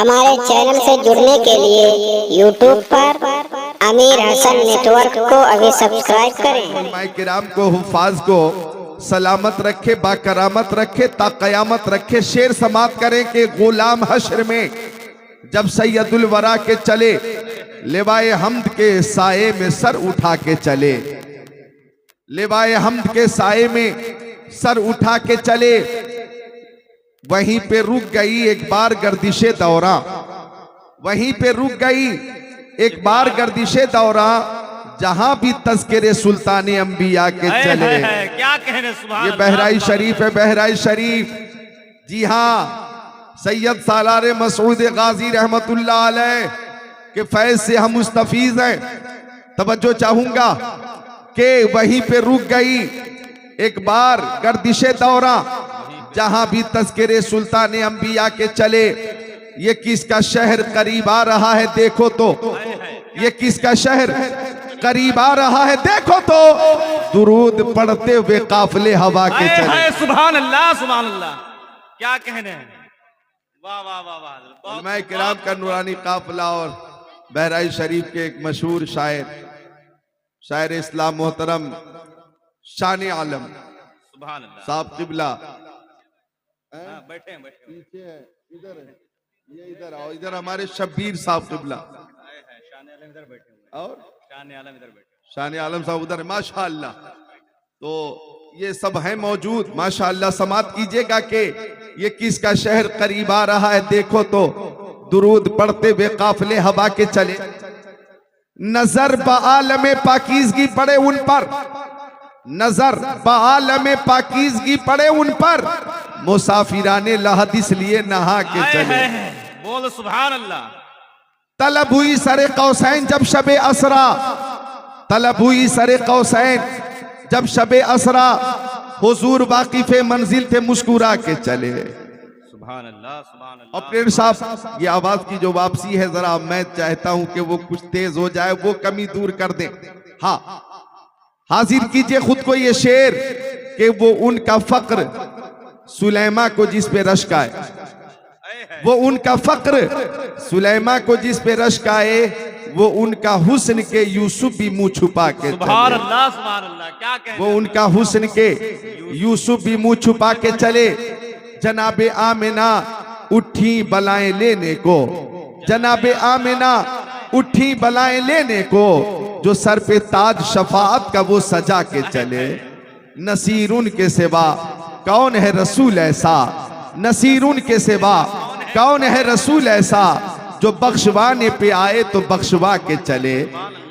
हमारे चैनल से जुड़ने के लिए YouTube पर अमीर हसन नेटवर्क को अभी सब्सक्राइब करें। माए किराम को हुफाज को सलामत रखे, बाकरामत रखे, ता कयामत रखे। शेर समात करें कि गुलाम हश्र में जब सैयदुल वरा के चले, लिवाए हम्द के साये में सर उठा के चले, लिवाए हम्द के साये में सर उठा के चले। वहीं पे रुक गई एक बार गर्दिशे दौरा, वहीं पे रुक गई एक बार गर्दिशे दौरा, जहां भी तज़किरे सुल्ताने अंबिया के चले। क्या कहने, सुभान ये बहराई शरीफ है, बहराई शरीफ। जी हाँ, सैयद सालार मसूद गाजी रहमतुल्लाह अलैह के फैज से हम मुस्तफीज हैं। तवज्जो चाहूंगा कि वहीं पे रुक गई एक बार गर्दिशे दौरा, जहां भी तज़किरे सुल्ताने अंबिया के चले। ये किसका शहर करीब आ रहा है देखो तो, ये किसका शहर करीब आ रहा है देखो तो, दुरूद पढ़ते हुए काफिले हवा के चले। सुभान अल्लाह, सुभान अल्लाह। क्या कहने हैं, वाह वाह वाह वाह। मैं किराम का नूरानी काफिला और बहराई शरीफ के एक मशहूर शायर, शायर इस्लाम मोहतरम शान आलम सुभान अल्लाह साहब किबला बैठे हैं, बैठे हैं। पीछे है, इधर है, ये इधर आओ, इधर हमारे शब्बीर साहब किबला शान आलम इधर बैठे हुए, और शान आलम इधर बैठे। शान आलम साहब उधर है, माशाअल्लाह। तो ये सब हैं मौजूद, माशाअल्लाह। समात कीजिएगा कि ये किसका शहर करीब आ रहा है देखो तो, दुरूद पढ़ते हुए काफिले हवा के चले। नजर बालम पाकीज़गी पड़े उन पर, नजर बालम पाकीज़गी पड़े उन पर, मुसाफिराने लहद इसलिए नहा के चले। बोल सुभान अल्लाह। तलब हुई सरे कौसैन जब शबे असरा, तलब हुई सरे कौसैन जब शबे असरा, हुजूर वाकिफे मंजिल थे मुस्कुरा के चले। सुभान अल्लाह, सुभान अल्लाह। ऑपरेटर साहब, ये आवाज की जो वापसी है, जरा मैं चाहता हूं कि वो कुछ तेज हो जाए, वो कमी दूर कर दें। हाँ, हाजिर कीजिए खुद को ये शेर कि वो उनका फक्र सुलेमा को जिस पे रश्क आए, वो उनका फक्र सुलेमा को जिस पे रश्क आए, वो उनका हुस्न के यूसुफ भी मुंह छुपा के सुभान अल्लाह, सुभान अल्लाह। क्या कहने, वो उनका हुस्न के यूसुफ भी मुंह छुपा के चले। जनाबे आमिना उठी बलाएं लेने को, जनाबे आमिना उठी बलाएं लेने को, जो सर पे ताज शफाअत का वो सजा के चले। नसीरुन के सिवा कौन है रसूल ऐसा, नसीरुन के सिवा कौन है रसूल ऐसा, जो बख्शवाने पे आए तो बख्शवा के चले।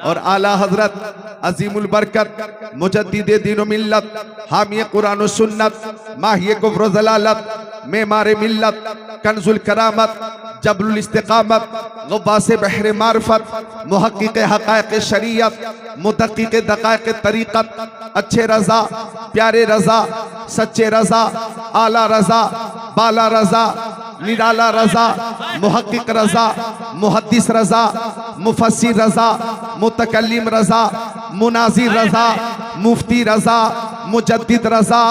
और आला हजरत अजीमुल बरकत मुजद्दिद दीन व मिल्लत, हामी कुरान व सुन्नत, माहिए कुफ्र व ज़लालत, मेमारे मिल्लत, कंजुल करामत, जबलुल इस्तिकामत, गव्वासे बहरे मारफत, मुहक्किक हक़ाइक़ शरीयत, मुदक्किक दक़ाइक़ तरीक़त, अच्छे रज़ा, प्यारे रज़ा, सच्चे रज़ा, आला रज़ा, बाला रज़ा, निराला रज़ा, मुहक्किक रज़ा, मुहद्दिस रज़ा, मुफस्सिर रज़ा, मुतकल्लिम रज़ा, मुनाज़िर रज़ा, मुफ्ती रज़ा, मुजद्दिद रज़ा,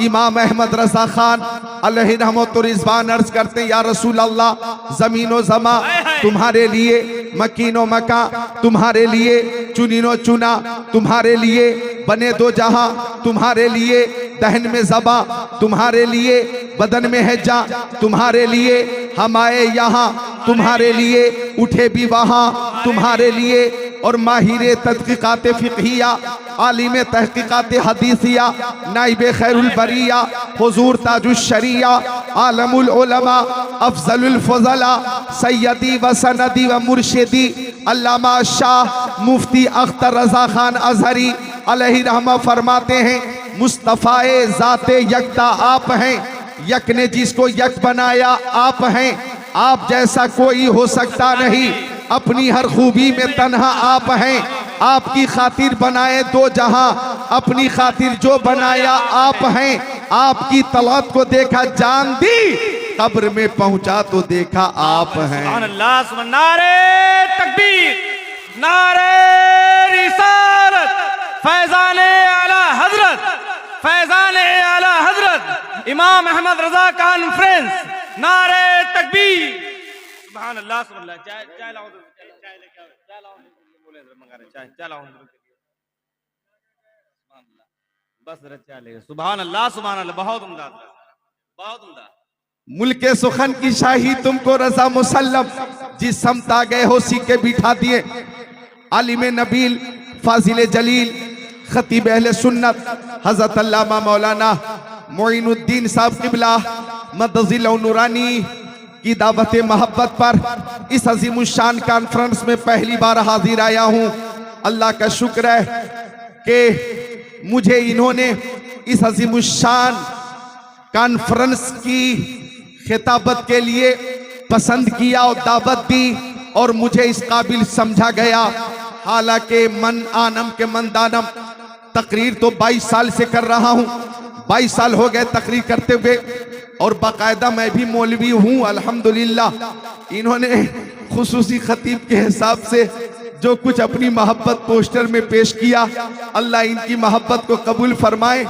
इमाम अहमद रज़ा खान अलैहि रहमत व रिज़वान अर्ज करते हैं, या रसूल अल्लाह, ज़मीनो ज़मा तुम्हारे लिए, मकीनो मका तुम्हारे लिए, चुनीनो चुना तुम्हारे लिए, बने दो जहां तुम्हारे लिए, दहन में ज़बा तुम्हारे लिए, बदन में हैजा तुम्हारे लिए, हम आए यहाँ तुम्हारे लिए, उठे भी वहाँ तुम्हारे लिए। और माहिर तहक़ीक़ात फ़िक़हिया, आलिम तहक़ीक़ात हदीसिया, नाइब खैरुल बरिया, हुज़ूर ताजुश शरिया, आलमुल उलमा, अफ़ज़लुल फ़ज़ला, सैयदी व सनदी व मुर्शिदी, अल्लामा शाह मुफ्ती अख्तर रज़ा खान अज़हरी अलैहि रहमा फरमाते हैं, मुस्तफ़ाए ज़ाते यकता आप हैं, यक ने जिसको यक बनाया आप हैं, आप जैसा कोई हो सकता नहीं, अपनी हर खूबी में तन्हा आप हैं, आपकी खातिर बनाए दो जहां, अपनी खातिर जो बनाया आप हैं, आपकी तलत को देखा जान दी, कब्र में पहुंचा तो देखा आप हैं। सुभान अल्लाह, सुभान। नारे तकबीर, नारे रिसालत, फैज़ाने आला हजरत, फैज़ाने आला हजरत इमाम अहमद रजा कॉन्फ्रेंस, नारे तकबीर। सुभान सुभान अल्लाह सुभान अल्लाह। चाय चाय लाओ, चाय लेके आओ, चाय लाओ, बोले मंगा रहे चाय, चाय लाओ सुभान अल्लाह। बस जरा चाय ले, सुभान अल्लाह सुभान अल्लाह। बहुत उम्दा, बहुत उम्दा। मुल्के सुखन की शाही तुमको रजा मुसल्लम, जिस समत आ गए हो सीके बिठा दिए। आलिम नबील फाजिल जलील खतीब अहले सुन्नत हजरत अल्लामा मौलाना मोइनुद्दीन साहब किबला मदजिल नूरानी की दावत मोहब्बत पर इस अजीमुशान कॉन्फ्रेंस में पहली बार हाजिर आया हूँ। अल्लाह का शुक्र है कि मुझे इन्होंने इस अजीमुशान कॉन्फ्रेंस की खिताबत के लिए पसंद किया और दावत दी और मुझे इस काबिल समझा गया। हालांकि मन आनम के मन दानम तकरीर तो 22 साल से कर रहा हूँ, 22 साल हो गए तकरीर करते हुए और बाकायदा मैं भी मौलवी हूँ अल्हम्दुलिल्लाह। इन्होंने खुसूसी खतीब के हिसाब से जो कुछ अपनी मोहब्बत पोस्टर में पेश किया, अल्लाह इनकी मोहब्बत को कबूल फरमाए।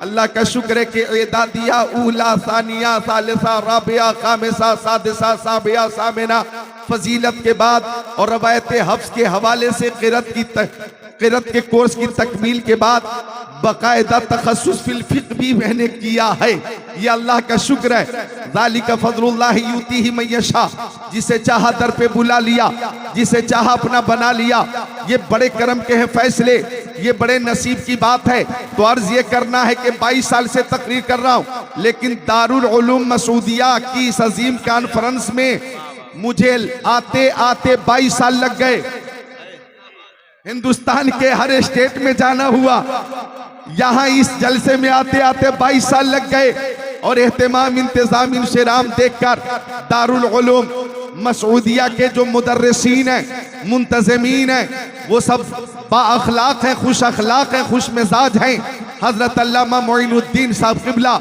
अल्लाह का शुक्र है कि एदादिया ऊला सानिया सालिसा राबिया खामिसा सादिसा साबिया सामिना फजीलत के बाद और रवायत हफ्स के हवाले से क़िरत के कोर्स की तकमील के बाद बाकायदा तखस्सुस फिल फिक़्ह भी मैंने किया है। ये अल्लाह का शुक्र है। ज़ालिका फ़ज़लुल्लाह युतीही मन यशा, जिसे चाहा दर पे बुला लिया, जिसे चाहा अपना बना लिया। ये बड़े करम के हैं फैसले, ये बड़े नसीब की बात है। तो अर्ज ये करना है कि 22 साल से तकरीर कर रहा हूँ, लेकिन दारुल उलूम मसूदिया की इस अजीम कॉन्फ्रेंस में मुझे आते आते 22 साल लग गए। हिंदुस्तान के हर स्टेट में जाना हुआ, यहाँ इस जलसे में आते आते 22 साल लग गए और एहतमाम इंतजाम इंशराम देखकर दारुल उलूम मसूदिया के जो मुदर्रिसीन हैं, मुंतज़मीन हैं, वो सब बाअखलाक हैं, खुश अखलाक हैं, खुश मिजाज हैं। हजरत अल्लामा मोइनुद्दीन साहब किबला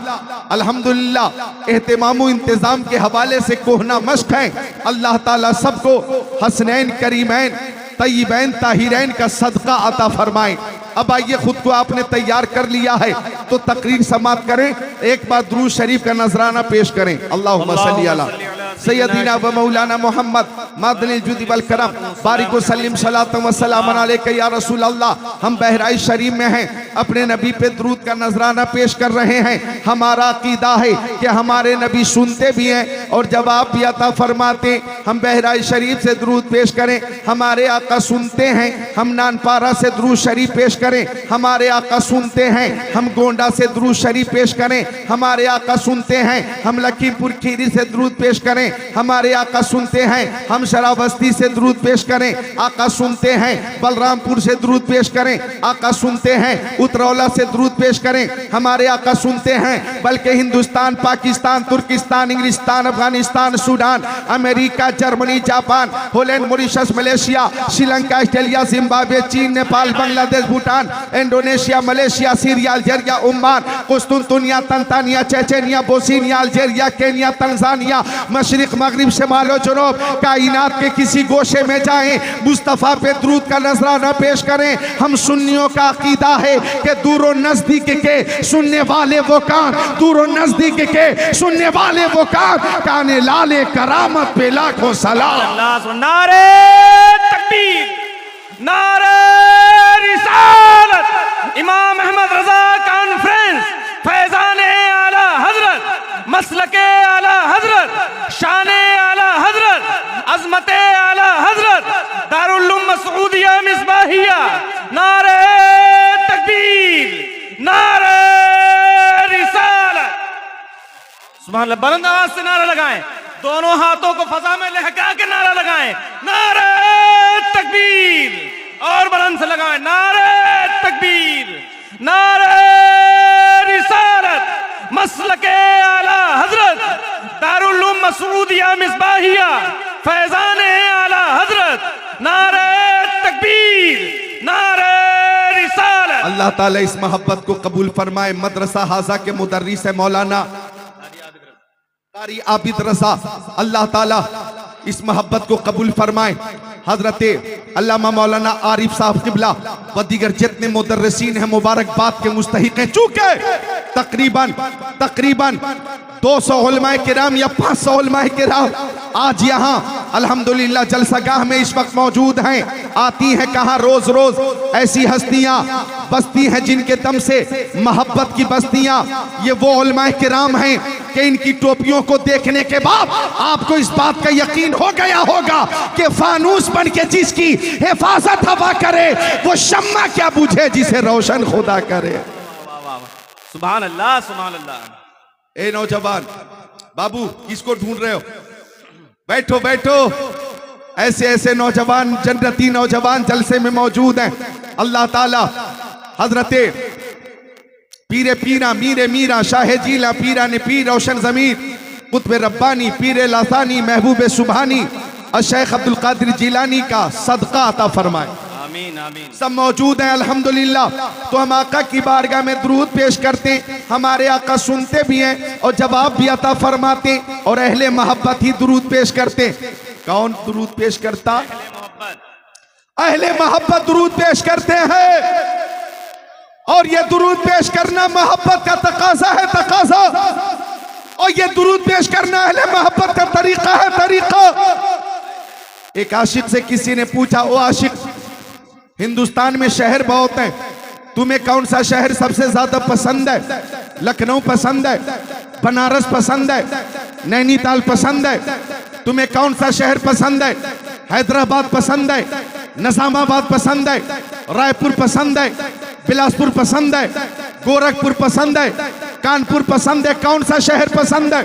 अल्हम्दुलिल्लाह एहतमाम इंतजाम के हवाले से कोहना मश्क हैं। अल्लाह ताला सबको हसनैन करीमैन तय्यबैन ताहिरैन का सदका अता फरमाए। अब आइए, खुद को आपने तैयार कर लिया है तो तकरीर समाप्त करें, एक बार दुरूद शरीफ का नजराना पेश करें। अल्लाहुम्मा सल्ली अला सय्यदिना व मौलाना मोहम्मद मादनिल जुदी वल करम बारिक व सल्लिम सलातम व सलामन अलैका या रसूल अल्लाह। हम बहराइच शरीफ में हैं, अपने नबी पे दुरूद का नजराना पेश कर रहे हैं। हमारा अकीदा है कि हमारे नबी सुनते भी हैं और जवाब भी अता फरमाते। हम बहराइच शरीफ से दुरूद पेश करें, हमारे आका सुनते हैं। हम नानपारा से दुरूद शरीफ पेश करें, हमारे आका सुनते हैं। हम गोंडा से दुरूद शरीफ पेश करें, हमारे आका सुनते हैं। हम लखीमपुर खीरी से दुरूद पेश करें, हमारे आका सुनते हैं। हम शराबस्ती से दुरूद पेश करें, आका सुनते हैं। बलरामपुर से दुरूद पेश करें, आका सुनते हैं। उतरौला से दुरूद पेश करें, हमारे आका सुनते हैं। बल्कि हिंदुस्तान, पाकिस्तान, तुर्किस्तान, इंग्लिस्तान, Afghanistan, Sudan, America, Germany, Japan, Holland, Mauritius, Malaysia, Sri Lanka, Australia, Zimbabwe, चीन, Nepal, Bangladesh, Bhutan, Indonesia, Malaysia, Syria, Algeria, Oman, कुस्तुनतुनिया, Tanzania, Chechnya, Bosnia, Algeria, Kenya, Tanzania, मशरिक, मगरिब, शिमाल और जनूब, कायनात के किसी गोशे में जाएं, मुस्तफ़ा पे दुरूद का नजराना पेश करें। हम सुन्नियों का अकीदा है कि दूर नजदीक के सुनने वाले वो कान, दूर नजदीक के सुनने वाले वो कान लाले करामत पे लाखों सलाम। नारे तकबीर, नारे रिसालत, इमाम अहमद रजा कॉन्फ्रेंस, फैजान आला हजरत, मसलके आला हजरत, शाने आला हजरत, अजमत आला हजरत, दारुल उलूम मसूदिया मिसबाहिया। नारे तकबीर, नारे रिसालत। सुभान अल्लाह। बुलंद आवाज से नारा लगाएं, दोनों हाथों को फजा में लहका के नारा लगाएं। नारे तकबीर, और बुलंद से लगाएं, नारे तकबीर, नारे रिसालत, मसलके आला हजरत, दारुल उलूम मसूदिया मिसबाहिया, फैजान आला हजरत। नारे तकबीर, नारे रिसालत। अल्लाह ताला इस मोहब्बत को कबूल फरमाए। मदरसा हाजा के मुदर्रिस है मौलाना कारी आबिद रजा, अल्लाह ताला इस मोहब्बत को कबूल फरमाए। हजरते अल्लामा मौलाना आरिफ साहब किबला व दीगर जितने मुदर्रिसीन हैं मुबारकबाद के मुस्तहिक हैं। चूंकि तकरीबन 200 उलमाए किराम या 500 उलमाए किराम आज यहाँ अल्हम्दुलिल्लाह जलसागाह में इस वक्त मौजूद हैं। आती हैं कहाँ रोज रोज ऐसी हस्तियाँ बस्ती हैं जिनके दम से मोहब्बत की बस्तियाँ। ये वो उलमाए किराम हैं कि इनकी टोपियों को देखने के बाद आपको इस बात का यकीन हो गया होगा कि फानूस बन के जिसकी हिफाजत हवा करे वो शम्मा क्या बुझे जिसे रोशन खुदा करे। वाह वाह वाह, सुभान अल्लाह सुभान अल्लाह। ए नौजवान बाबू किसको ढूंढ रहे हो? बैठो बैठो। ऐसे ऐसे नौजवान जन्नती नौजवान जलसे में मौजूद हैं। अल्लाह ताला हजरते पीरे पीरा मीरे मीरा शाहे जीला पीरा ने पीर रोशन जमीर कुतुब रब्बानी पीरे लासानी महबूब सुबहानी और शेख अब्दुल कादिर जिलानी का सदका अता फरमाए। आमीन आमीन। सब मौजूद हैं अल्हम्दुलिल्लाह। तो हम आका की बारगाह में दुरूद पेश करते हैं। हमारे आका सुनते भी हैं और जवाब भी अता फरमाते और अहले मोहब्बत ही दुरूद पेश करते। कौन दुरूद पेश करता? अहले मोहब्बत दुरूद पेश करते हैं। और ये दुरूद पेश करना मोहब्बत का तकाजा है, तकाजा। और ये दुरूद पेश करना अहले मोहब्बत का तरीका है, तरीका। एक आशिक से किसी ने पूछा, ओ आशिक हिंदुस्तान में शहर बहुत हैं, तुम्हें कौन सा शहर सबसे ज्यादा पसंद है? लखनऊ पसंद है, बनारस पसंद है, नैनीताल पसंद है। तुम्हें कौन सा शहर पसंद है? हैदराबाद पसंद है, निजामाबाद पसंद है, रायपुर पसंद है, बिलासपुर पसंद है, गोरखपुर पसंद है, कानपुर पसंद है। कौन सा शहर पसंद है?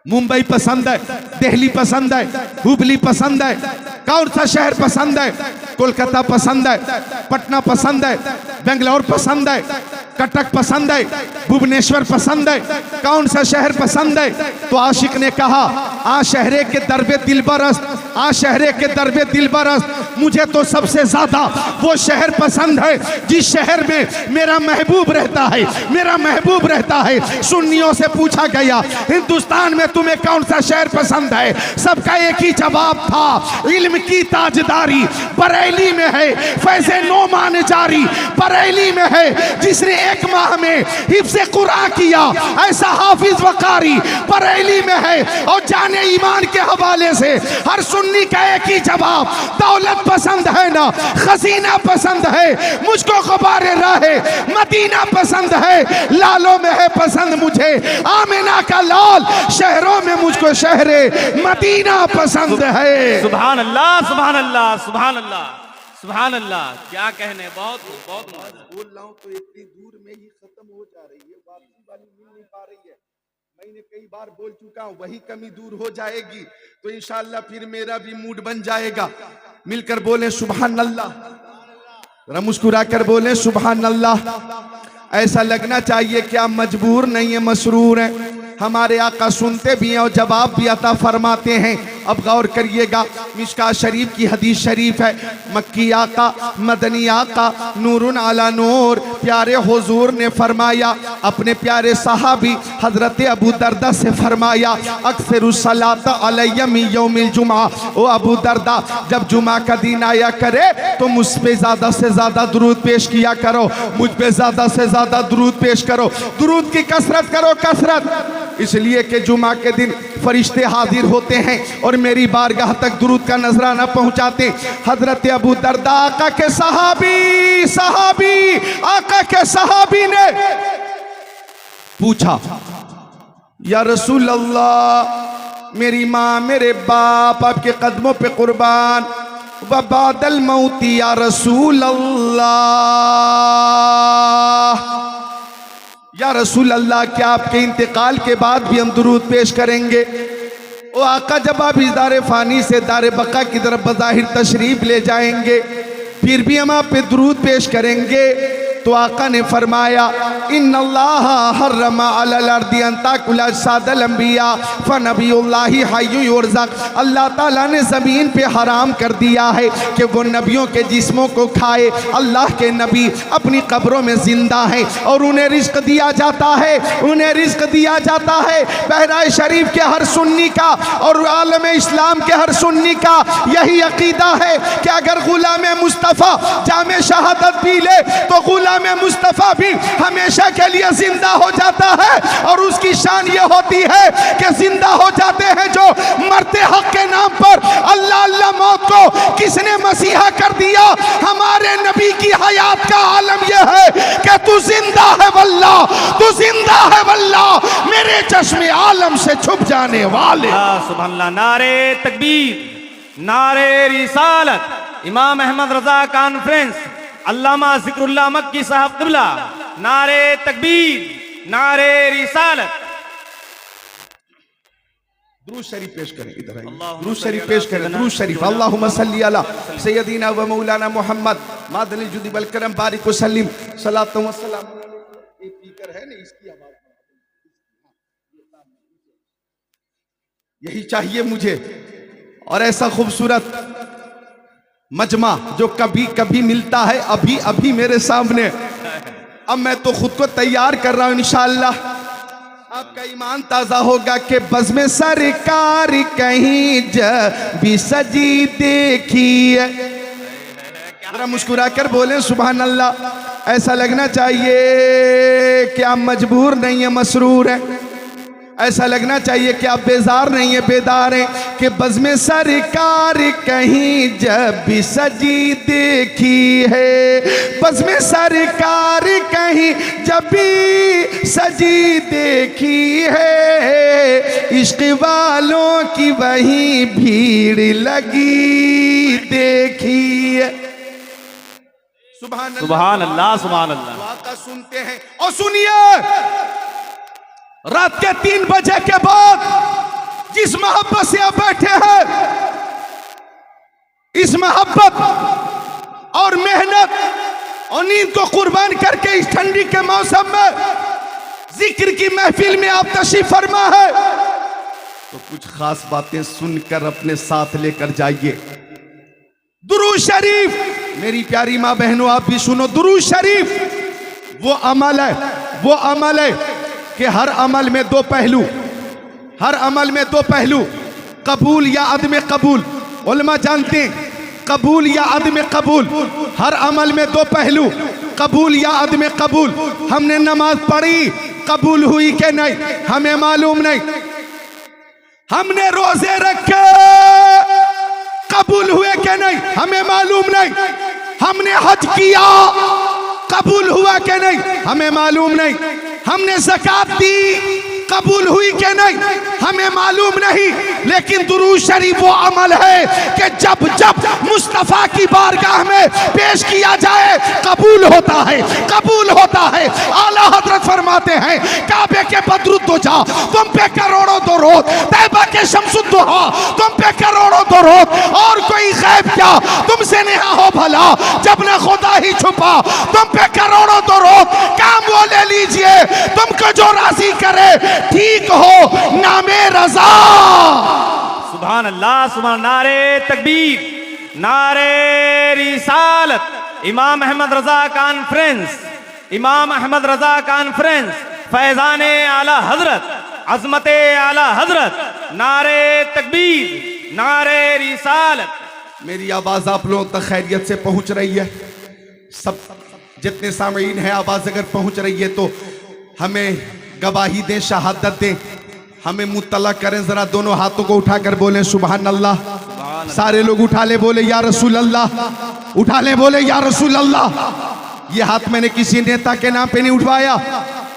मुंबई पसंद है, दिल्ली पसंद है, हुबली पसंद है। कौन सा शहर पसंद है? कोलकाता पसंद है, पटना पसंद है, बेंगलोर पसंद है, कटक पसंद है, भुवनेश्वर पसंद है। कौन सा शहर पसंद है? तो आशिक ने कहा, आ शहरे के दरबे दिलबरस्त, आ शहरे के दरबे दिलबरस्त, मुझे तो सबसे ज्यादा वो शहर पसंद है जिस शहर में मेरा महबूब रहता है, मेरा महबूब रहता है। सुन्नियों से पूछा गया, हिंदुस्तान में तुम्हें कौन सा शहर पसंद है? सबका एक ही जवाब था, इल्म की ताजदारी बरेली में है, फैज़े नोमान जारी बरेली में है। जिसने एक माह में हिफ्ज़े कुरान किया ऐसा हाफिज वकारी बरेली में है। और जाने ईमान के हवाले से हर सुन्नी का एक ही जवाब, दौलत पसंद है ना खजीना पसंद है, मुझको ख़ुबारे राहे मदीना पसंद है। लालों में है पसंद मुझे आमिना का लाल, शहरों में मुझको शहरे मदीना पसंद है। सुभान अल्लाह सुभान अल्लाह सुभान अल्लाह सुभान अल्लाह। क्या कहने, बहुत बहुत बोल रहा हूँ तो इतनी दूर में ही खत्म हो जा रही है, वापसी वाली मिल नहीं पा रही है। मैंने कई बार बोल चुका हूँ, वही कमी दूर हो जाएगी तो इंशाअल्लाह फिर मेरा भी मूड बन जाएगा। मिलकर बोले सुभान अल्लाह, जरा मुस्कुरा कर बोले सुभान अल्लाह। ऐसा लगना चाहिए कि आप मजबूर नहीं है, मसरूर है। हमारे आका सुनते भी हैं और जवाब भी अता फरमाते हैं। अब गौर करिएगा, मिशका शरीफ की हदीस शरीफ है, मक्की आका मदनी आका नूरुन अला नूर प्यारे हुजूर ने फरमाया, अपने प्यारे सहाबी हजरत अबू दरदा से फरमाया, अक्सरुस सलात अलैया मिन यौमिल जुमा। ओ अबू दरदा, जब जुमा का दिन आया करे तो मुझ पे ज्यादा से ज्यादा दुरूद पेश किया करो, मुझ पे ज्यादा से ज्यादा दुरूद पेश करो, दुरूद की कसरत करो, कसरत। इसलिए कि जुमा के दिन फरिश्ते हाजिर होते हैं और मेरी बारगाह तक दुरूद का नजराना पहुंचाते। हजरत अबू दरदा आका के सहाबी आका के सहाबी ने पूछा, या रसूल अल्लाह, मेरी माँ मेरे बाप आपके कदमों पे कुर्बान, व बादल मौती या रसूल अल्लाह, या रसूल अल्लाह, क्या आपके इंतकाल के बाद भी हम दुरूद पेश करेंगे? ओ आका, जब आप इस दारे फानी से दारे बका की तरफ बज़ाहिर तशरीफ ले जाएंगे फिर भी हम आप पे दुरूद पेश करेंगे। तो आका ने फरमाया इन्नल्लाह हर्रमा अलल अर्दी अन ताकुल अजसादल अंबिया फनबियुल्लाहि हय्यु युरज़क़। अल्लाह ताला ने ज़मीन पे हराम कर दिया है कि वो नबियों के जिस्मों को खाए। अल्लाह के नबी अपनी कब्रों में जिंदा हैं और उन्हें रिज़्क़ दिया जाता है, उन्हें रिज़्क़ दिया जाता है। बहराए शरीफ के हर सुन्नी का और आलम इस्लाम के हर सुन्नी का यही अकीदा है कि अगर गुलाम मुस्तफ़ा जामे शहादत पी ले तो गुलाम मुस्तफ़ा भी हमेशा के लिए जिंदा हो जाता है। और उसकी शान ये होती है कि जिंदा हो जाते हैं जो मरते हक के नाम पर। अल्लाह अल्लाह मौत को किसने मसीहा कर दिया? हमारे नबी की हयात का आलम यह है कि तू जिंदा है वल्लाह, तू जिंदा है वल्लाह, मेरे चश्मे आलम से छुप जाने वाले। सुभान अल्लाह। नारे तकबीर, नारे रिसालत, इमाम अहमद रजा कॉन्फ्रेंस, अल्लामा जिक्रुल्लाह मक्की साहब क़िबला, नारे तकबीर, नारे रिसालत। दुरूद शरीफ पेश करें, इधर आइए, दुरूद शरीफ पेश करें, दुरूद शरीफ। अल्लाहुम्मा सल्ली अला सय्यदीना व मौलाना मुहम्मद मादनिल जुदी वल करम बारिक व सल्लिम सलातो व सलाम। ये स्पीकर है ना, इसकी आवाज यही चाहिए मुझे। और ऐसा खूबसूरत मजमा जो कभी कभी मिलता है अभी अभी मेरे सामने। अब मैं तो खुद को तैयार कर रहा हूं, इंशाअल्लाह आपका ईमान ताजा होगा कि बज़्म सरकार कहीं भी सजी देखी है। जरा मुस्कुरा कर बोले सुभान अल्लाह। ऐसा लगना चाहिए कि आप मजबूर नहीं है, मसरूर है। ऐसा लगना चाहिए कि आप बेजार नहीं है, बेदार हैं। कि बज़्म सरकार कहीं जब भी सजी देखी है, बज़्म सरकार कहीं जब भी सजी देखी है, इश्क़ वालों की वहीं भीड़ लगी देखी है। सुभान अल्लाह, सुभान अल्लाह। दुआ का सुनते हैं और सुनिए, रात के 3 बजे के बाद जिस मोहब्बत से आप बैठे हैं, इस मोहब्बत और मेहनत और नींद को कुर्बान करके इस ठंडी के मौसम में जिक्र की महफिल में आप तशरीफ फरमा है, तो कुछ खास बातें सुनकर अपने साथ लेकर जाइए। दुरूद शरीफ, मेरी प्यारी माँ बहनों आप भी सुनो। दुरूद शरीफ वो अमल है, वो अमल है कि हर अमल में 2 पहलू, हर अमल में 2 पहलू, कबूल या अदम कबूल। उलमा जानते हैं कबूल या अदम कबूल, हर अमल में 2 पहलू, कबूल या अदम कबूल। हमने नमाज पढ़ी, कबूल हुई कि नहीं हमें मालूम नहीं। हमने रोजे रखे, कबूल हुए कि नहीं हमें मालूम नहीं। हमने हज किया, कबूल हुआ कि नहीं हमें मालूम नहीं। हमने ज़कात दी, कबूल हुई कि नहीं हमें मालूम नहीं। लेकिन दुरूद शरीफ वो अमल है कि जब जब मुस्तफ़ा की बारगाह में पेश किया जाए कबूल होता है, कबूल होता है। आला हजरत फरमाते हैं काबे के बदरुद्दोजा तुम पे करोड़ों दरूद, तैबा के शम्सुद्दोहा तुम पे करोड़ों दरूद, और कोई गैब क्या तुमसे नेहा हो भला जब न खुदा ही छुपा। तुम पे करोड़ों दरूद, काम वो ले लीजिए तुमको जो राजी करे, ठीक हो नामे रजा। सुभान अल्लाह, सुभान। नारे तकबीर, नारे रिसालत, इमाम अहमद रजा कॉन्फ्रेंस, इमाम अहमद रजा कॉन्फ्रेंस, फैजान आला हजरत, अजमत आला हजरत, नारे तकबीर, नारे रिसालत। मेरी आवाज आप लोगों तक खैरियत से पहुंच रही है? सब जितने सामीन हैं आवाज अगर पहुंच रही है तो हमें गवाही दें, शहादत दें, हमें मुतला करें। जरा दोनों हाथों को उठाकर बोलें सुभान अल्लाह। सारे लोग उठा ले, बोले या रसूल अल्लाह, उठा ले, बोले या रसूल अल्लाह। ये हाथ मैंने किसी नेता के नाम पे नहीं उठवाया,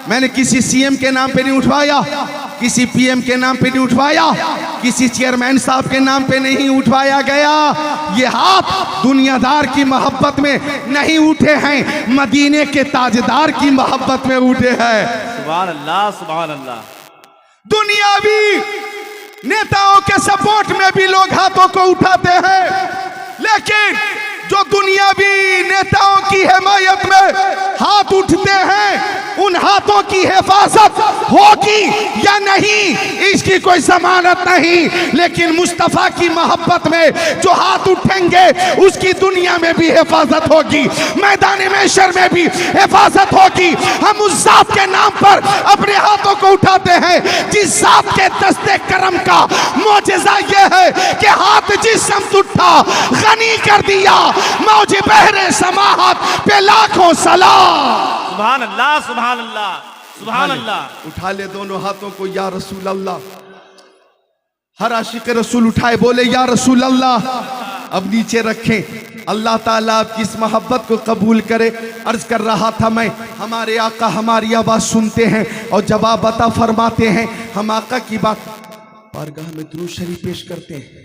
मैंने किसी सीएम के नाम पे नहीं उठवाया, किसी पीएम के नाम पे नहीं उठवाया, किसी चेयरमैन साहब के नाम पे नहीं उठवाया गया। ये हाथ दुनियादार की मोहब्बत में नहीं उठे हैं, मदीने के ताजदार की मोहब्बत में उठे हैं। सुभान अल्लाह, सुभान अल्लाह। दुनियावी नेताओं के सपोर्ट में भी लोग हाथों को उठाते हैं, लेकिन जो जो दुनियावी नेताओं की हिमायत में हाथ उठते हैं, उन हाथों की हिफाजत होगी या नहीं इसकी कोई जमानत नहीं, लेकिन मुस्तफा की मोहब्बत में जो हाथ उठेंगे उसकी दुनिया में भी हिफाजत होगी, मैदान महशर में भी हिफाजत होगी। हम उस जात के नाम पर अपने हाथों को उठाते हैं जिस जात के दस्ते करम का मौजज़ा यह है कि हाथ जिस समत उठा गनी कर दिया, मौज बहरे समाहत पे लाखों सलाम। सुभान अल्लाह, सुभान अल्लाह, सुभान अल्लाह। उठा ले दोनों हाथों को, या रसूल अल्लाह। हर आशिक रसूल उठाए बोले या रसूल अल्लाह। अब नीचे रखें। अल्लाह ताला आपकी इस मोहब्बत को कबूल करे। अर्ज कर रहा था मैं, हमारे आका हमारी आवाज़ सुनते हैं और जवाब अता फरमाते हैं। हम आका की बात बारगाह में दुरूद शरीफ पेश करते हैं।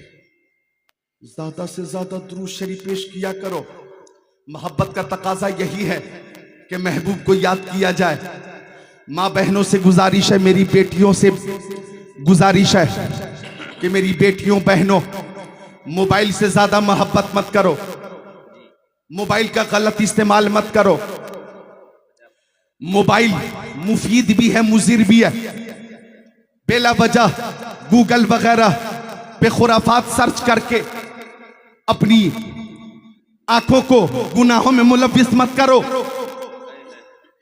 ज्यादा से ज्यादा दुरूद शरीफ पेश किया करो। मोहब्बत का तकाजा यही है कि महबूब को याद किया जाए। माँ बहनों से गुजारिश है, मेरी बेटियों से गुजारिश है कि मेरी बेटियों बहनों मोबाइल से ज्यादा मोहब्बत मत करो, मोबाइल का गलत इस्तेमाल मत करो। मोबाइल मुफीद भी है, मुजिर भी है। बेला वजह गूगल वगैरह पे खुराफात सर्च करके अपनी आंखों को गुनाहों में मुलव्विस मत करो।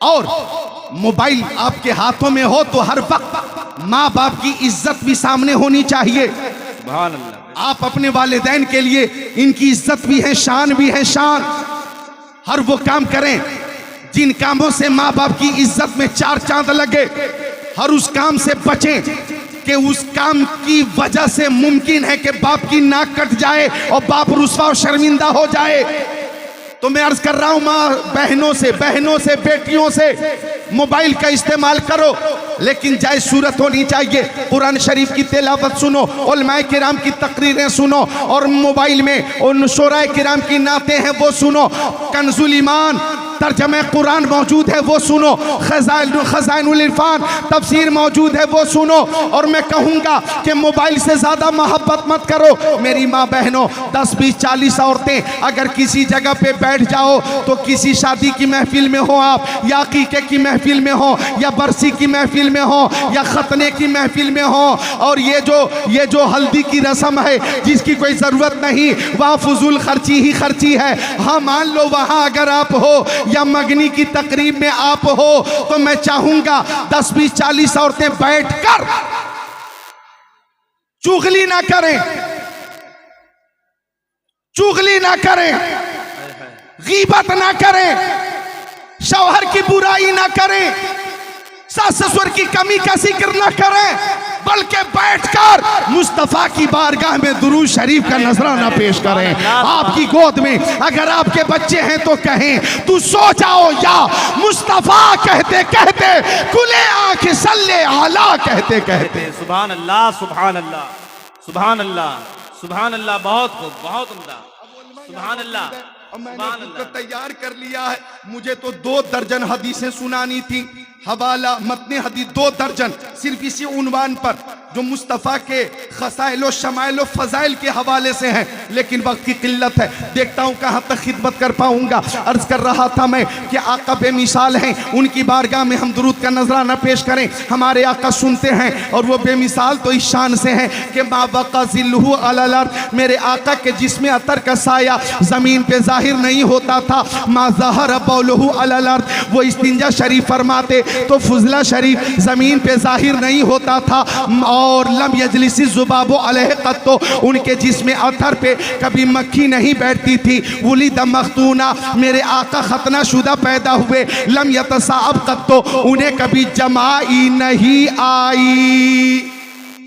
और मोबाइल आपके हाथों में हो तो हर वक्त माँ बाप की इज्जत भी सामने होनी चाहिए। सुभान अल्लाह। आप अपने वालिदैन के लिए इनकी इज्जत भी है, शान भी है, शान। हर वो काम करें जिन कामों से माँ बाप की इज्जत में चार चांद लगे। हर उस काम से बचें कि उस काम की वजह से मुमकिन है कि बाप की नाक कट जाए और बाप रुस्वा और शर्मिंदा हो जाए। तो मैं अर्ज कर रहा हूं माँ बहनों से, बेटियों से, मोबाइल का इस्तेमाल करो लेकिन जायज़ सूरत होनी चाहिए। कुरान शरीफ की तिलावत सुनो, उलमाए किराम की तकरीरें सुनो, और मोबाइल में उन शोराए किराम की नाते हैं वो सुनो। कंजुल ईमान तर्जमे कुरान मौजूद है वो सुनो, खज़ाइनुल इरफान तफसीर मौजूद है वो सुनो। और मैं कहूँगा कि मोबाइल से ज़्यादा मोहब्बत मत करो। मेरी माँ बहनों, 10, 20, 40 औरतें अगर किसी जगह पे बैठ जाओ तो किसी शादी की महफिल में हो आप, या अकीके की महफिल में हो, या बरसी की महफिल में हो, या खतने की महफिल में हो, और ये जो हल्दी की रस्म है जिसकी कोई ज़रूरत नहीं, वहाँ फजूल खर्ची ही खर्ची है। हाँ मान लो वहाँ अगर आप हो या मगनी की तकरीब में आप हो तो मैं चाहूंगा 10, 20, 40 औरतें बैठकर चुगली ना करें, गीबत ना करें, शौहर की बुराई ना करें, सास ससुर की कमी का जिक्र ना करें, बल्कि बैठकर मुस्तफा की बारगाह में दुरूद शरीफ का नजराना पेश करें। आपकी गोद में अगर आपके बच्चे हैं तो कहें तू सो जाओ या मुस्तफा कहते कहते, खुले आंख सल्ले आला कहते कहते। सुभान अल्लाह, सुभान अल्लाह, सुभान अल्लाह, सुभान अल्लाह। बहुत खूब, बहुत उम्दा। सुभान अल्लाह। और मैंने खुद को तैयार कर लिया है। मुझे तो 2 दर्जन हदीसें सुनानी थी, हवाला मतने हदीस 2 दर्जन सिर्फ इसी उन्वान पर जो मुस्तफ़ा के खसाइल शमाइल फ़ज़ाइल के हवाले से हैं, लेकिन वक्त की किल्लत है, देखता हूँ कहाँ तक खिदमत कर पाऊँगा। अर्ज़ कर रहा था मैं कि आका बेमिसाल हैं, उनकी बारगाह में हम दुरूद का नजराना पेश करें। हमारे आका सुनते हैं और वो बेमिसाल तो इस शान से हैं कि मा बक़ा ज़िल्लुहु अलल अर्ज़, मेरे आका के जिस्म अतर का साया ज़मीन पे ज़ाहिर नहीं होता था। मा ज़हर बौलुहु अलल अर्ज़, वो इस्तिंजा शरीफ फरमाते तो फुजला शरीफ ज़मीन पे ज़ाहिर नहीं होता था। और लम यजलिसी ज़ुबाबो अलैहि क़त्तो, उनके जिस्म अथर पे कभी मक्खी नहीं बैठती थी। वुलिद मख्तूना, मेरे आका खतना शुदा पैदा हुए। लम यतसाअब क़त्तो, उन्हें कभी जमाई नहीं आई।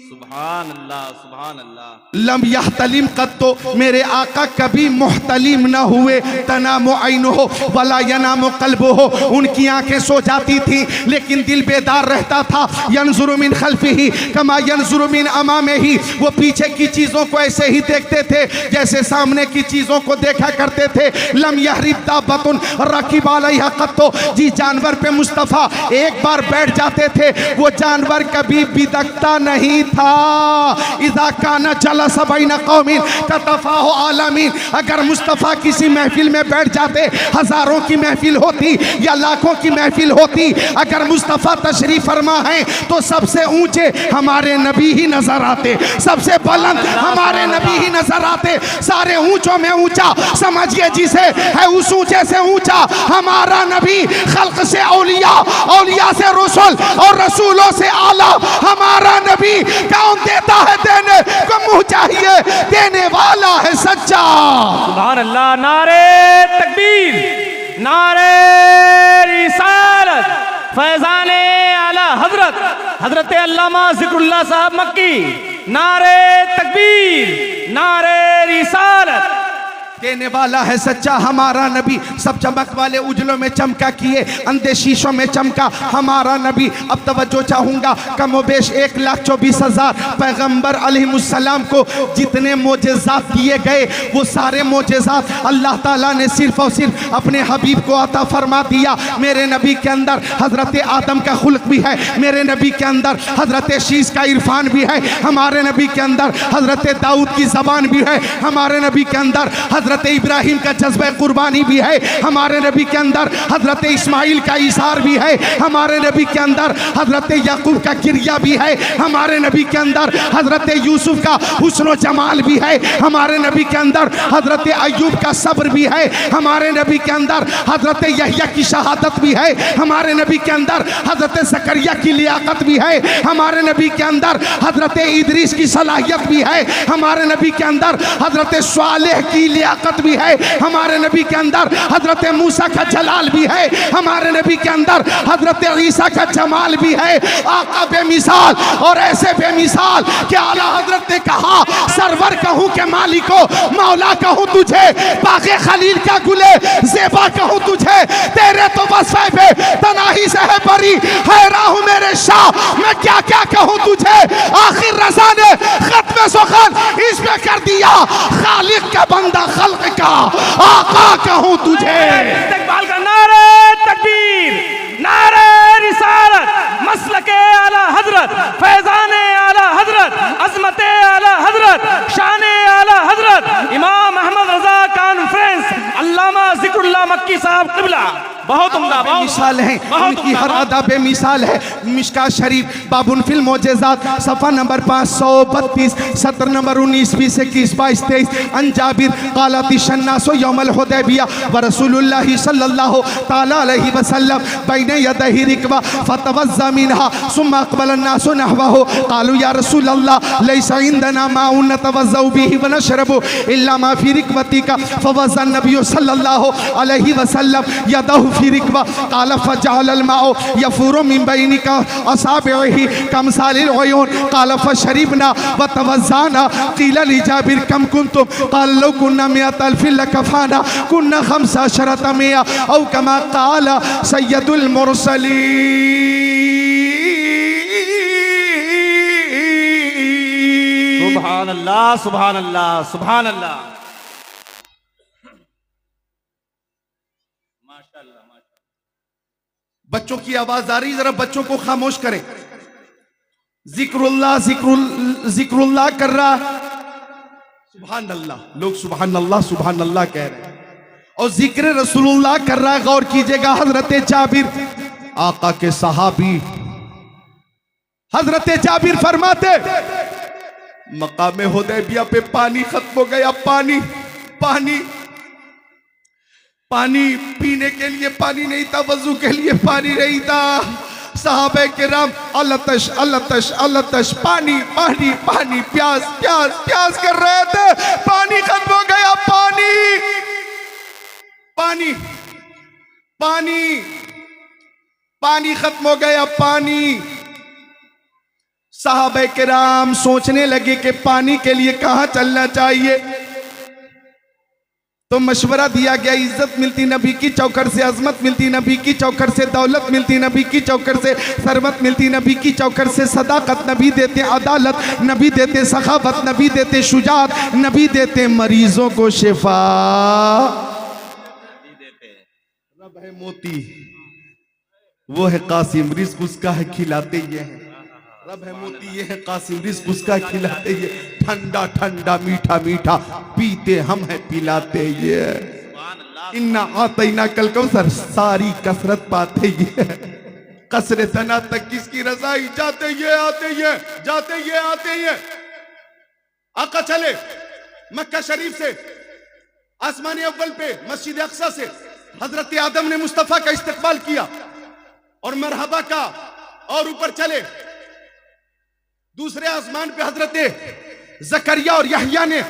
सुभान अल्लाह, सुभान अल्लाह। लम यहतलिम क़त्तो, मेरे आका कभी मुहतलिम न हुए। तनामु ऐनुहु वला यनामु क़ल्बुहु, उनकी आंखें सो जाती थी लेकिन दिल बेदार रहता था। यंजुरु मिन खल्फिही कमा यंजुरु मिन अमामिही, वो पीछे की चीज़ों को ऐसे ही देखते थे जैसे सामने की चीज़ों को देखा करते थे। लम यहरिब दाब्बतुन रकीब अलैहा क़त्तो, जिस जानवर पे मुस्तफ़ा एक बार बैठ जाते थे वो जानवर कभी बिदकता नहीं था। इज़ा काना जलस बैन कौमिन कतफाहु आलमीन। अगर मुस्तफ़ा किसी महफिल में बैठ जाते, हजारों की महफिल होती या लाखों की महफिल होती, अगर मुस्तफ़ा तशरीफ फरमा है तो सबसे ऊंचे हमारे नबी ही नजर आते, सबसे बुलंद हमारे नबी ही नजर आते। सारे ऊंचों में ऊंचा समझिए जिसे है, उस ऊंचे से ऊंचा हमारा नबी। खल्क से औलिया, औलिया से रसूल और रसूलों से आला हमारा नबी। कौन देता है देने को मुंह चाहिए, देने वाला है सच्चा। सुभान अल्लाह। नारे तकबीर, नारे रिसालत, फैजाने आला हजरत हजरत अल्लामा जिक्रुल्लाह साहब मक्की। नारे तकबीर, नारे रिसालत। देने वाला है सच्चा हमारा नबी। सब चमक वाले उजलों में चमका किए, अंधे शीशों में चमका हमारा नबी। अब तवज्जो चाहूंगा, कमोबेश 1,24,000 पैगंबर अलैहिमुस्सलाम को जितने मोजेज़ात दिए गए, वो सारे मोजेज़ात अल्लाह ताला ने सिर्फ और सिर्फ अपने हबीब को अता फरमा दिया। मेरे नबी के अंदर हजरत आदम का खुल्क भी है, मेरे नबी के अंदर हजरत शीश का इरफान भी है, हमारे नबी के अंदर हजरत दाऊद की जबान भी है, हमारे नबी के अंदर हजरत इब्राहिम का जज्बे कुर्बानी भी है, हमारे नबी के अंदर हजरत इस्माइल का इशार भी है, हमारे नबी के अंदर हजरत याकूब का किरिया भी है, हमारे नबी के अंदर हजरत यूसुफ का हुस्न जमाल भी है, हमारे नबी के अंदर हजरत अय्यूब का सब्र भी है, हमारे नबी के अंदर हजरत यहया की शहादत भी है, हमारे नबी के अंदर हजरत जकरिया की लियाकत भी है, हमारे नबी के अंदर हजरत इदरीस की सलाहियत भी है, हमारे नबी के अंदर हजरत स्वालेह की लियाकत भी है, हमारे नबी के अंदर हजरत मूसा का जलाल भी है, हमारे नबी के अंदर हजरत ईसा का जमाल भी है। आका बेमिसाल और ऐसे बेमिसाल कि आला हजरत ने कहा, सरवर कहूँ के मालिको, मौला कहूँ तुझे, बागे खलील का गुले ज़ेबा कहूँ तुझे, तेरे तो बस पे तनाही से है बरी, हैरान हूँ मेरे शाह, मैं क्या क्या कहूँ तुझे। आखिर रज़ा ने खत्म सुखन इस पे कर दिया, खालिक का बंदा खल्क का आका कहूँ तुझे। इस्तकबाल का नारे तकबीर, नारे रिसालत, मसलके आला हजरत, फैजाने आला हजरत, अजमते आला हजरत, शाने आला हजरत, इमाम अहमद रजा कॉन्फ्रेंस अल्लामा जिक्रुल्लाह मक्की साहब क़िबला। बहुत उम्दा, बहुत मिसाल है, उनकी हर अदा बेमिसाल है। मिशका शरीफ बाबुन फिल मोजेज़ात सफ़ा नंबर 532, सत्र नंबर 19, 20, 21, 22, 23। अन जाबिर क़ालति शन्नासो यौमल हुदैबिया व रसूलुल्लाह सल्लल्लाहु ताला अलैहि वसल्लम बैन यदैहि रिकबा फतवज़्ज़ा मिनहा सुम्मा अक़बल अन्नासु नहवहु क़ालू या रसूलल्लाह लैसा इंदना माउन नतवज़्ज़उ बिही व नशरबु इल्ला मा फ़ी रिकबतिका फवज़्ज़ा नबी सल्लल्लाहु अलैहि वसल्लम यदहु फी रिकबा क़ाल फजअल माउ यफूरु मिन बैनिका असाबिही कमसालिल उयून क़ाल फशरिबना व तवज़्ज़ाना क़ील लिजाबिर कम कुंतुम क़ाल लौ कुन्ना मिअत अल्फ़िन लकफ़ाना कुन्ना ख़म्सा मिया औ कमा क़ाल सय्यदुल मुरसलीन। सुभान अल्लाह, सुभान अल्लाह, सुभान अल्लाह। माशाअल्लाह, माशाअल्लाह। बच्चों की आवाज आ रही, जरा बच्चों को खामोश करें। जिक्रुल्लाह जिक्रुल्लाह कर रहा, सुभान अल्लाह, लोग सुभान अल्लाह सुभान अल्लाह कह रहे हैं, और जिक्र रसूलुल्लाह कर रहा है। गौर कीजिएगा, हजरत जाबिर आका के सहाबी हजरत जाबिर फरमाते, मकामे हुदैबिया पे पानी खत्म हो गया, पानी पानी पानी पीने के लिए पानी नहीं था, वजू के लिए पानी नहीं था। सहाबे किराम अलतश अलतश अलतश, पानी पानी पानी, प्यास प्यास प्यास कर रहे थे, पानी खत्म हो गया, पानी पानी पानी पानी खत्म हो गया, पानी। सहाबे किराम सोचने लगे कि पानी के लिए कहां चलना चाहिए, तो मशवरा दिया गया, इज्जत मिलती नबी की चौकर से, अजमत मिलती नबी की चौकर से, दौलत मिलती नबी की चौकर से, सरवत मिलती नबी की चौकर से, सदाकत नबी देते, अदालत नबी देते, सखावत नबी देते, शुजात नबी देते, मरीजों को शिफा रब है मोती, वो है कासिम, रिज़्क़ उसका है, खिलाते ये हैं। रब है मोती ये है कासिम रिज़्क़ उसका खिलाते ये, ठंडा ठंडा मीठा मीठा पीते हम है पिलाते ये, इन्ना आतैना कल कौसर सारी कसरत पाते ये, कसरे तना तक किसकी रज़ाई जाते ये आते ये, जाते ये आते ये। आका चले मक्का शरीफ से आसमानी अव्वल पे मस्जिद अक्सा से हजरत आदम ने मुस्तफा का इस्तकबाल किया और मरहबा का, और ऊपर चले दूसरे आसमान पे हजरत जकरिया और यहया ने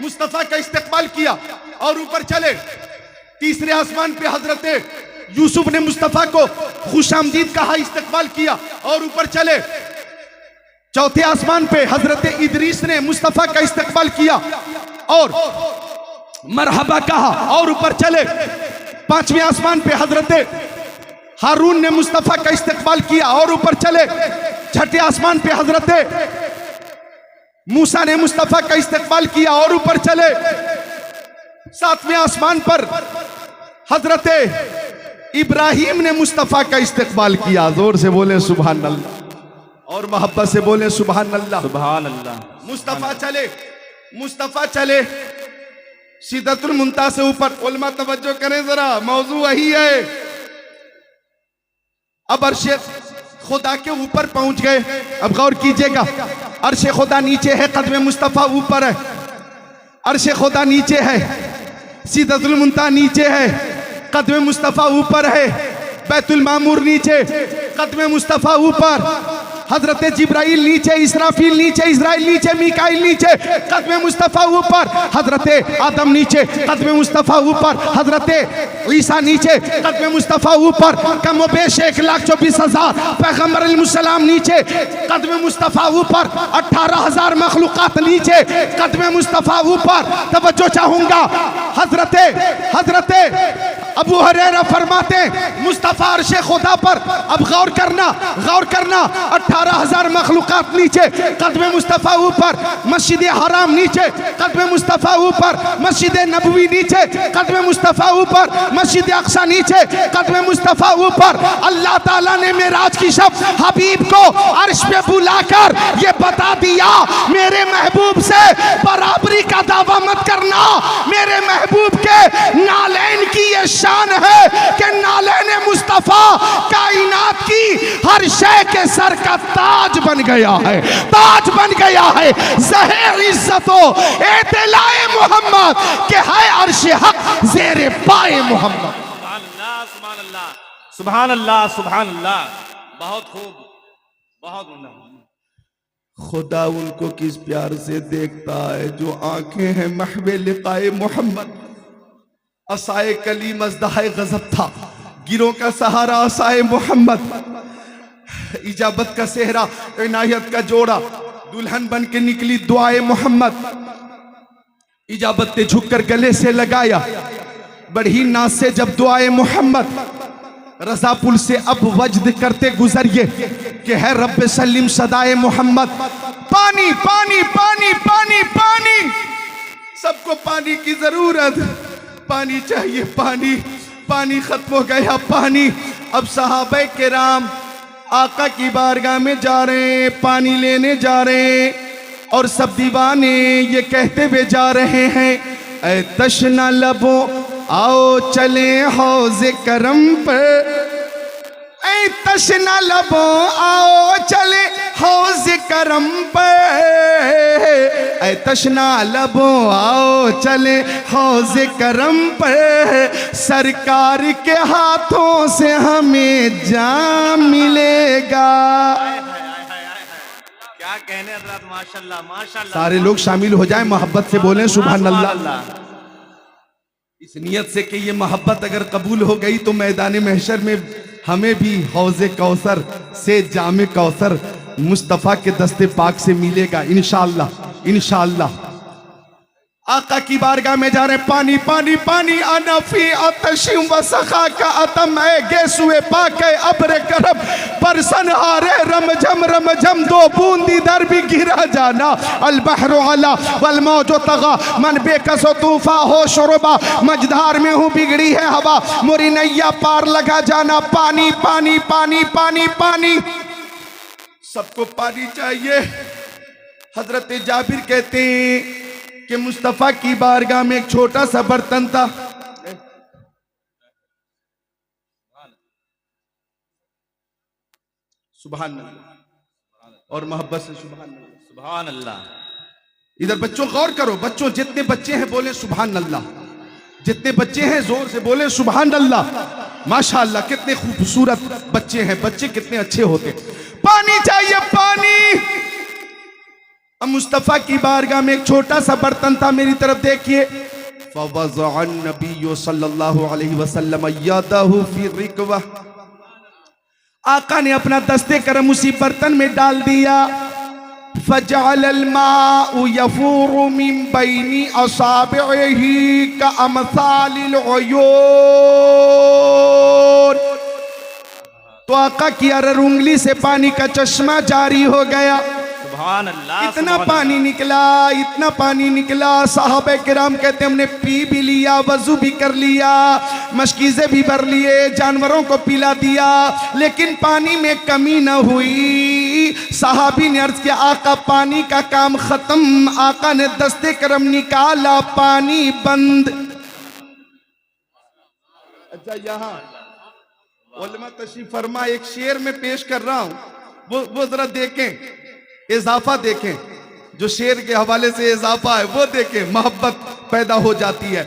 मुस्तफा का इस्तकबाल किया और ऊपर चले तीसरे आसमान पे हजरत यूसुफ ने मुस्तफा को खुशामदीद कहा, इस्तकबाल किया और ऊपर चले चौथे आसमान पे हजरत इदरीस ने मुस्तफा का इस्तकबाल किया और मरहबा कहा और ऊपर चले पांचवें आसमान पे हजरत हारून ने मुस्तफा का इस्तकबाल किया और ऊपर चले छठे आसमान पे हजरत मूसा ने मुस्तफा का इस्तकबाल किया और ऊपर चले सातवें आसमान पर हजरत इब्राहिम ने मुस्तफा का इस्तकबाल किया। जोर से बोले सुभान अल्लाह और मोहब्बत से बोले सुभान अल्लाह सुभान अल्लाह। मुस्तफा चले सिदरतुल मुंतहा से ऊपर। उलमा तवज्जो करें जरा, मौजू वही है। अब अर्शे खुदा के ऊपर पहुंच गए। अब गौर कीजिएगा, अर्शे खुदा नीचे है, कदम मुस्तफा ऊपर है। अर्शे खुदा नीचे है, सिदरतुल मुंतहा नीचे है, कदम मुस्तफा ऊपर है। बैतुल मामूर नीचे, कदम मुस्तफा ऊपर। हजरत जिब्राइल नीचे, इसराफील नीचे, इजराइल नीचे, मीकाइल नीचे, कदम मुस्तफा ऊपर। हजरत आदम नीचे, कदम मुस्तफा ऊपर। हजरत ईसा नीचे, कदम मुस्तफा ऊपर। कम बेश 1,24,000 पैगंबर अलैहिस्सलाम नीचे, कदम मुस्तफा ऊपर। 18,000 मखलूकात नीचे, कदम मुस्तफा ऊपर। तवज्जो चाहूंगा, हजरत अबू हुरैरा फरमाते मुस्तफा अर्शे खुदा पर। अब गौर करना 18,000 मखलूकात नीचे, कदम मुस्तफा ऊपर। मस्जिद हराम नीचे, कदम मुस्तफा ऊपर। मस्जिद नबवी नीचे, कदम मुस्तफा ऊपर। मस्जिद अक्सा नीचे, कदम मुस्तफा ऊपर। अल्लाह ताला ने मेराज की शब हबीब को अर्श पे बुलाकर ये बता दिया, मेरे महबूब से बराबरी का दावा मत करना। मेरे महबूब के नालैन की ये शान है कि नालैन मुस्तफा कायनात की हर शय के सर का ताज बन गया है, ताज बन गया है। ज़हेर इज्जतो एतलाए मोहम्मद के है अर्श हक ज़ेरे पाए मोहम्मद। सुभान अल्लाह, सुभान अल्लाह, सुभान अल्लाह। बहुत खूब, बहुत उम्दा। खुदा उनको किस प्यार से देखता है जो आंखें हैं महवे लिकाए मोहम्मद। असाए कली मजदाए गजब था, गिरों का सहारा असाए मोहम्मद। इजाबत का सेहरा, इनायत का जोड़ा, दुल्हन बन के निकली दुआए मोहम्मद। इजाबत ने झुककर गले से लगाया, बढ़ी नाज से जब दुआए मोहम्मद। रज़ापुल से अब वजद करते गुजरिए कि है रब्बे सलीम सदाए मोहम्मद। पानी पानी पानी पानी पानी, सबको पानी की जरूरत, पानी चाहिए, पानी। पानी खत्म हो गया पानी। अब सहाबे किराम आका की बारगाह में जा रहे हैं, पानी लेने जा रहे हैं और सब दीवाने ये कहते हुए जा रहे हैं, ऐ तशना लबो आओ चले हौज़े करम पर। ऐ तशना लबो आओ चले हौज़े करम पर। ऐ तशना लबो आओ चले हौज़े करम पर। सरकार के हाथों से हमें जाम मिलेगा। क्या कहने हज़रत, माशाल्लाह माशाल्लाह। सारे लोग शामिल हो जाएं, मोहब्बत से बोलें सुभान अल्लाह। इस नियत से कि ये मोहब्बत अगर कबूल हो गई तो मैदान महशर में हमें भी हौज़े कौसर से जामे कौसर मुस्तफ़ा के दस्ते पाक से मिलेगा इंशाअल्लाह इंशाअल्लाह। आका की बारगाह में जा रहे, पानी पानी पानी। अनफी अतशिम व सखा का अतम है गेसुए पाके अब्र करब परसन हारे रमझम रमझम दो बूंदी दर भी गिरा जाना। अल बहरो अला वल मौजो तगा मन बेकसो तूफा हो शुरुबा। मझधार में हूँ बिगड़ी है हवा, मोरी नैया पार लगा जाना। पानी पानी पानी पानी पानी। सबको पानी चाहिए। हजरत जाबिर कहते हैं कि मुस्तफा की बारगाह में एक छोटा सा बर्तन था। सुभान अल्लाह और मोहब्बत से सुभान अल्लाह। सुभान अल्लाह। इधर बच्चों गौर करो, बच्चों जितने बच्चे हैं बोले सुभान अल्लाह, जितने बच्चे हैं जोर से बोले सुभान अल्लाह। माशाअल्लाह कितने खूबसूरत बच्चे हैं, बच्चे कितने अच्छे होते। पानी चाहिए पानी। अब मुस्तफा की बारगाह में एक छोटा सा बर्तन था, मेरी तरफ देखिए। फवज़अन नबी सल्लल्लाहु अलैहि वसल्लम यदहु फी रिकवा, आका ने अपना दस्ते करम उसी बर्तन में डाल दिया। फजअल माउ यफूरु मिन बैनी असाबिही का अमसालिल उयून, तो आका की अरर उंगली से पानी का चश्मा जारी हो गया। सुभान अल्लाह। इतना पानी निकला, इतना पानी निकला। साहबे किराम कहते हमने पी भी लिया, वजू भी कर लिया, मशकीज़े भी भर लिए, जानवरों को पिला दिया, लेकिन पानी में कमी न हुई। साहबी ने अर्ज किया आका पानी का काम खत्म। आका ने दस्ते करम निकाला, पानी बंद। अच्छा यहाँ उलमा तशरीफ फरमा, एक शेर में पेश कर रहा हूं, वो जरा देखें, इजाफा देखें, जो शेर के हवाले से इजाफा है वो देखें, मोहब्बत पैदा हो जाती है।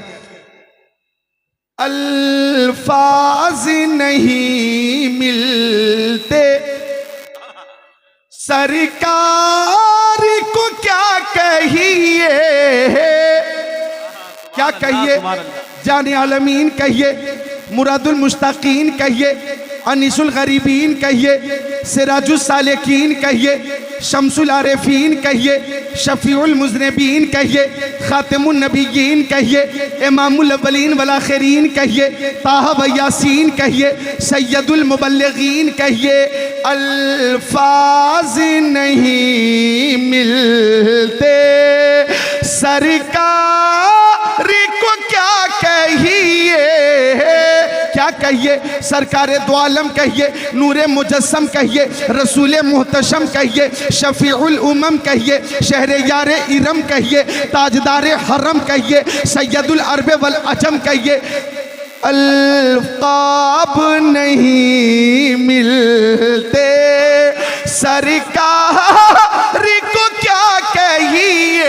अल्फाज नहीं मिलते सरकार को क्या कहिए, क्या कहिए, जाने आलमीन कहिए, मुरादुल मुश्ताकीन कहिए, अनीसुल गरीबीन कहिए, सिराजुल सालिकीन कहिए, शम्सुल आरिफीन कहिए, शफीउल मुज़निबीन कहिए, खातिमुन नबिय्यीन कहिए, इमामुल अव्वलीन वल आखिरीन कहिए, ताहा व यासीन कहिए, सैयदुल मुबल्लिगीन कहिए। अल्फाज नहीं मिलते सरकार को क्या कहिए, क्या कहिए, सरकारे दो आलम कहिए, नूरे मुजस्सम कहिए, रसूले मुहतशम कहिए, शफीउल उमम कहिए, शहरे यारे इरम कहिए, ताजदारे हरम कहिए, सैयदुल अरब वल अजम कहिए। अल्काब नहीं मिलते सरकार को क्या कहिए,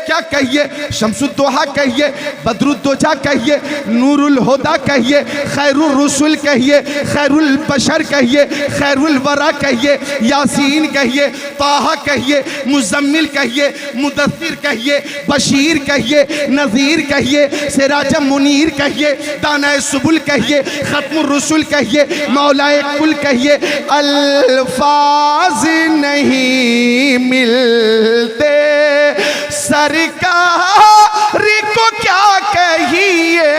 क्या कहिए, शम्सुद्दोहा कहिए, बदरुद्दोजा कहिए, नूरुल हुदा कहिए, खैरुल रसूल कहिए, खैरुल बशर कहिए, खैरुल वरा कहिए, यासीन कहिए, ताहा कहिए, मुजम्मिल कहिए, मुदस्सिर कहिए, बशीर कहिए, नज़ीर कहिए, सिराजम मुनीर कहिए, दाना सुबुल कहिए, खत्मुर रसूल कहिए, मौलाए कुल कहिए। अल्फाज नहीं मिलते सरकार को क्या कहिए,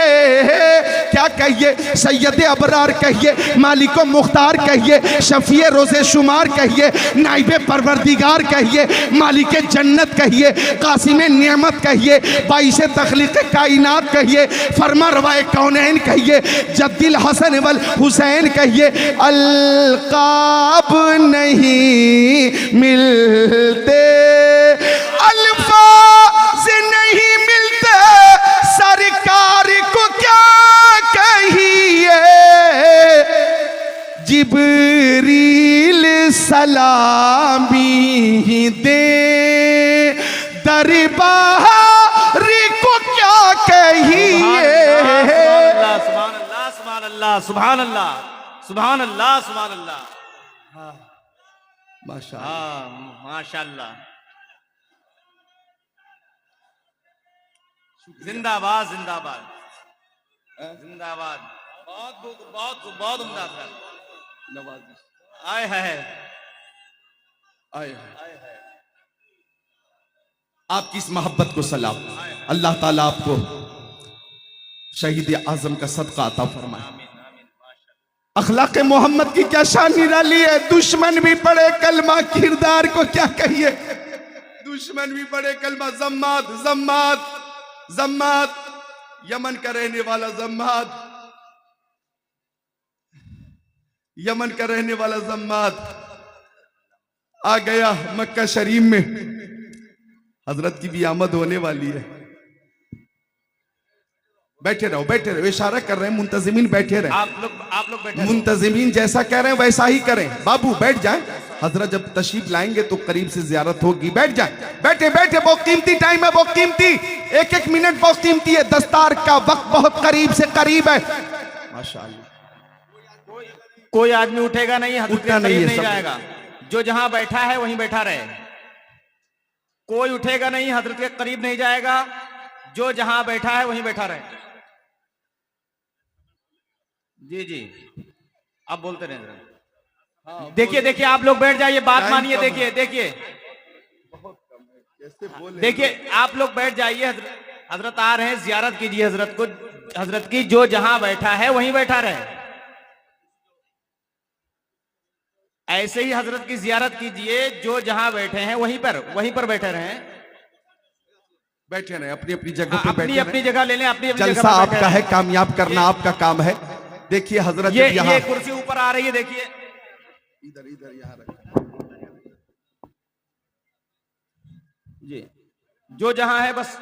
क्या कहिए, सैयद अबरार कहिए, मालिको मुख्तार कहिए, शफीए रोज़े शुमार कहिए, नाइबे परवरदिगार कहिए, मालिके जन्नत कहिए, कासिमे नियमत कहिए, बाइशे तख्लीक़ कायनात कहिए, फरमा रवाए कौनैन कहिए, जद्दिल हसन वल हुसैन कहिए। अलकाब नहीं मिलते, अल्फाज़ नहीं मिलते सरकार को क्या कहिए। जिब्रील सलामी दे दरबार को क्या कहिए। सुभान अल्लाह, सुभान अल्लाह, सुभान अल्लाह, सुभान अल्लाह, सुभान अल्लाह। माशाअल्लाह, माशाअल्लाह। जिंदाबाद, जिंदाबाद, जिंदाबाद। बहुत बहुत बहुत उम्दा था। नवाज़िश आए है, आए है। आपकी इस मोहब्बत को सलाम। अल्लाह ताला आपको शहीद आजम का सदका अता फरमाए। अखलाक मोहम्मद की क्या शान निराली है। दुश्मन भी पढ़े कलमा, किरदार को क्या कहिए। दुश्मन भी पढ़े कलमा, जम्माद जम्माद जम्माद, यमन का रहने वाला जम्माद, यमन का रहने वाला जम्माद, आ गया मक्का शरीफ में, हजरत की भी आमद होने वाली है। बैठे रहो, बैठे रहो, इशारा कर रहे हैं मुंतजिमीन, बैठे रहे। आप लोग बैठे रहो। मुंतजिमीन जैसा कह रहे हैं वैसा ही करें। बाबू बैठ जाए, हजरत जब तशरीफ लाएंगे तो करीब से जियारत होगी। बैठ जाए, बैठे बैठे, बहुत कीमती टाइम है, बहुत कीमती, एक एक मिनट बहुत कीमती है। दस्तार का वक्त बहुत करीब से करीब है। माशाअल्लाह, कोई आदमी उठेगा नहीं, हजरत के उठना नहीं करीब है, नहीं सब जाएगा। जो जहां बैठा है वहीं बैठा रहे। कोई उठेगा नहीं, हजरत के करीब नहीं जाएगा। जो जहां बैठा है वहीं बैठा रहे। जी जी, आप बोलते रहे जरा। देखिए देखिए, आप लोग बैठ जाइए, बात मानिए। देखिए देखिए देखिए, आप लोग बैठ जाइए। हजरत आ रहे हैं, जियारत कीजिए हजरत को, हजरत की। जो जहां बैठा है वहीं बैठा रहे। ऐसे ही हजरत की जियारत कीजिए, जो जहां बैठे हैं वहीं पर बैठे रहे। बैठे रहे, अपनी अपनी जगह पे अपनी अपनी जगह ले लें, अपनी अपनी जलसा जगह पर आपका है, कामयाब करना आपका काम है। देखिए हजरत ये कुर्सी ऊपर आ रही है, देखिए इधर इधर यहाँ रख जी। जो जहां है बस